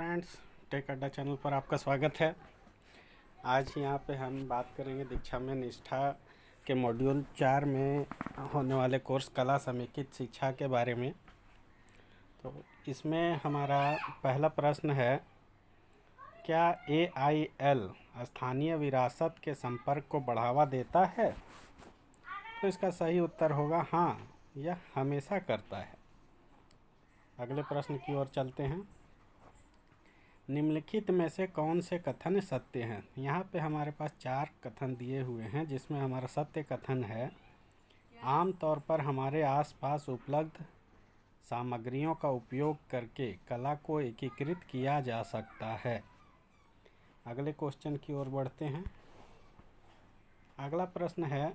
Friends, take अड्डा channel पर आपका स्वागत है। आज यहाँ पे हम बात करेंगे दीक्षा में निष्ठा के मॉड्यूल 4 में होने वाले कोर्स कला समेकित शिक्षा के बारे में। तो इसमें हमारा पहला प्रश्न है, क्या AIL स्थानीय विरासत के संपर्क को बढ़ावा देता है? तो इसका सही उत्तर होगा हाँ, यह हमेशा करता है। अगले प्रश्न की ओर चलते हैं। निम्नलिखित में से कौन से कथन सत्य हैं? यहाँ पे हमारे पास 4 कथन दिए हुए हैं, जिसमें हमारा सत्य कथन है, आमतौर पर हमारे आसपास उपलब्ध सामग्रियों का उपयोग करके कला को एकीकृत किया जा सकता है। अगले क्वेश्चन की ओर बढ़ते हैं। अगला प्रश्न है,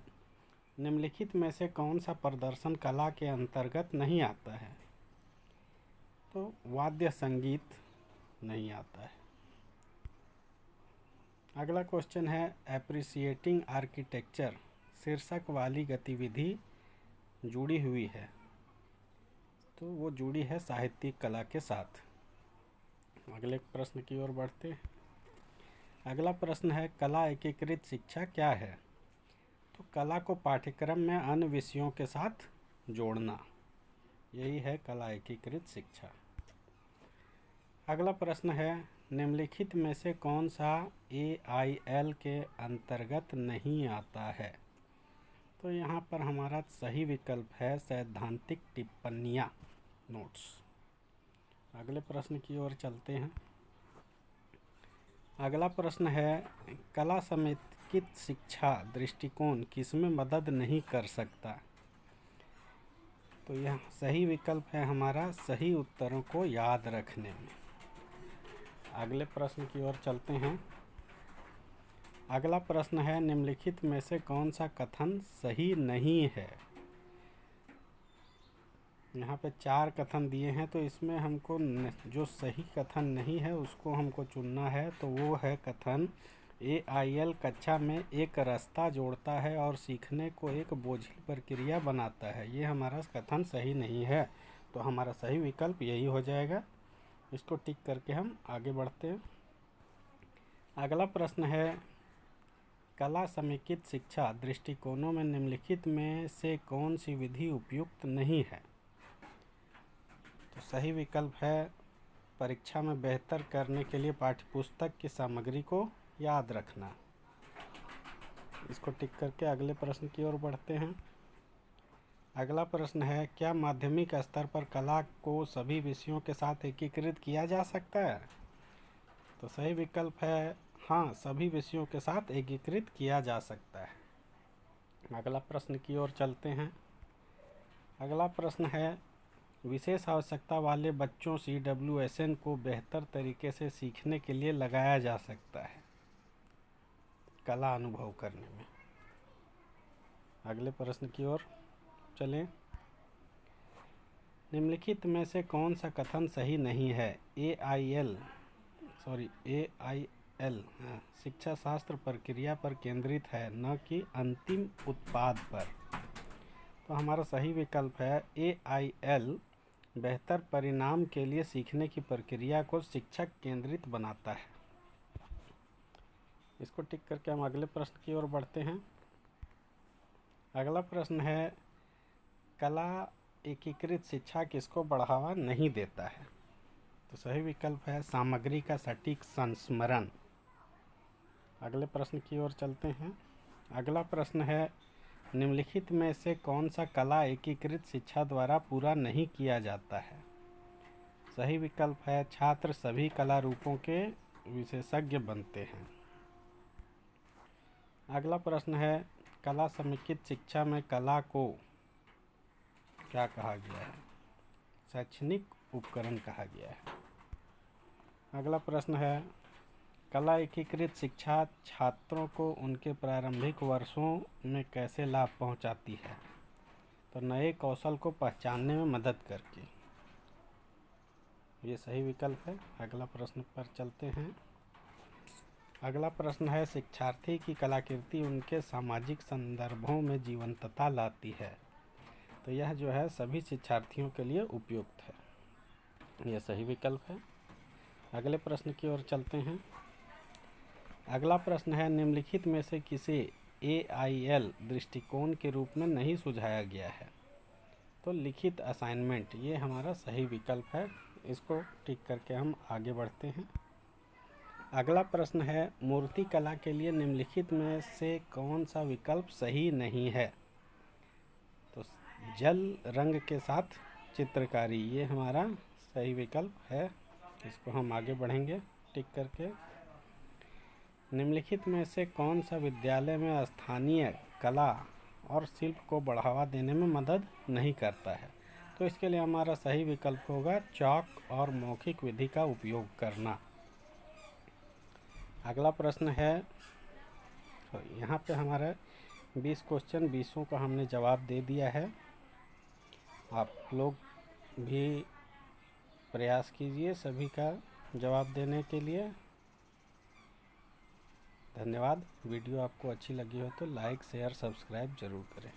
निम्नलिखित में से कौन सा प्रदर्शन कला के अंतर्गत नहीं आता है? तो वाद्य संगीत नहीं आता है। अगला क्वेश्चन है, एप्रिसिएटिंग आर्किटेक्चर शीर्षक वाली गतिविधि जुड़ी हुई है। तो वो जुड़ी है साहित्यिक कला के साथ। अगले प्रश्न की ओर बढ़ते हैं। अगला प्रश्न है, कला एकीकृत शिक्षा क्या है? तो कला को पाठ्यक्रम में अन्य विषयों के साथ जोड़ना, यही है कला एकीकृत शिक्षा। अगला प्रश्न है, निम्नलिखित में से कौन सा AIL के अंतर्गत नहीं आता है? तो यहाँ पर हमारा सही विकल्प है सैद्धांतिक टिप्पणियाँ, नोट्स। अगले प्रश्न की ओर चलते हैं। अगला प्रश्न है, कला समेकित शिक्षा दृष्टिकोण किसमें मदद नहीं कर सकता? तो यह सही विकल्प है हमारा सही उत्तरों को याद रखने में। अगले प्रश्न की ओर चलते हैं। अगला प्रश्न है, निम्नलिखित में से कौन सा कथन सही नहीं है? यहाँ पे 4 कथन दिए हैं, तो इसमें हमको जो सही कथन नहीं है उसको हमको चुनना है। तो वो है कथन, AIL कक्षा में एक रास्ता जोड़ता है और सीखने को एक बोझिल प्रक्रिया बनाता है। ये हमारा कथन सही नहीं है। तो हमारा सही विकल्प यही हो जाएगा। इसको टिक करके हम आगे बढ़ते हैं। अगला प्रश्न है, कला समेकित शिक्षा दृष्टिकोणों में निम्नलिखित में से कौन सी विधि उपयुक्त नहीं है? तो सही विकल्प है परीक्षा में बेहतर करने के लिए पाठ्यपुस्तक की सामग्री को याद रखना। इसको टिक करके अगले प्रश्न की ओर बढ़ते हैं। अगला प्रश्न है, क्या माध्यमिक स्तर पर कला को सभी विषयों के साथ एकीकृत किया जा सकता है? तो सही विकल्प है हाँ, सभी विषयों के साथ एकीकृत किया जा सकता है। अगला प्रश्न की ओर चलते हैं। अगला प्रश्न है, विशेष आवश्यकता वाले बच्चों CWSN को बेहतर तरीके से सीखने के लिए लगाया जा सकता है कला अनुभव करने में। अगले प्रश्न की ओर चलें। निम्नलिखित में से कौन सा कथन सही नहीं है? AIL शिक्षा शास्त्र प्रक्रिया पर केंद्रित है, न कि अंतिम उत्पाद पर। तो हमारा सही विकल्प है AIL बेहतर परिणाम के लिए सीखने की प्रक्रिया को शिक्षक केंद्रित बनाता है। इसको टिक करके हम अगले प्रश्न की ओर बढ़ते हैं। अगला प्रश्न है, कला एकीकृत शिक्षा किसको बढ़ावा नहीं देता है? तो सही विकल्प है सामग्री का सटीक संस्मरण। अगले प्रश्न की ओर चलते हैं। अगला प्रश्न है, निम्नलिखित में से कौन सा कला एकीकृत शिक्षा द्वारा पूरा नहीं किया जाता है? सही विकल्प है छात्र सभी कला रूपों के विशेषज्ञ बनते हैं। अगला प्रश्न है, कला समेकित शिक्षा में कला को क्या कहा गया है? शैक्षणिक उपकरण कहा गया है। अगला प्रश्न है, कला एकीकृत शिक्षा छात्रों को उनके प्रारंभिक वर्षों में कैसे लाभ पहुंचाती है? तो नए कौशल को पहचानने में मदद करके, ये सही विकल्प है। अगला प्रश्न पर चलते हैं। अगला प्रश्न है, शिक्षार्थी की कलाकृति उनके सामाजिक संदर्भों में जीवंतता लाती है। तो यह जो है सभी शिक्षार्थियों के लिए उपयुक्त है, यह सही विकल्प है। अगले प्रश्न की ओर चलते हैं। अगला प्रश्न है, निम्नलिखित में से किसे AIL दृष्टिकोण के रूप में नहीं सुझाया गया है? तो लिखित असाइनमेंट ये हमारा सही विकल्प है। इसको टिक करके हम आगे बढ़ते हैं। अगला प्रश्न है, मूर्ति कला के लिए निम्नलिखित में से कौन सा विकल्प सही नहीं है? तो जल रंग के साथ चित्रकारी ये हमारा सही विकल्प है। इसको हम आगे बढ़ेंगे टिक करके। निम्नलिखित में से कौन सा विद्यालय में स्थानीय कला और शिल्प को बढ़ावा देने में मदद नहीं करता है? तो इसके लिए हमारा सही विकल्प होगा चॉक और मौखिक विधि का उपयोग करना। अगला प्रश्न है, तो यहाँ पे हमारा 20 क्वेश्चन 20 का हमने जवाब दे दिया है। आप लोग भी प्रयास कीजिए सभी का जवाब देने के लिए। धन्यवाद। वीडियो आपको अच्छी लगी हो तो लाइक शेयर सब्सक्राइब ज़रूर करें।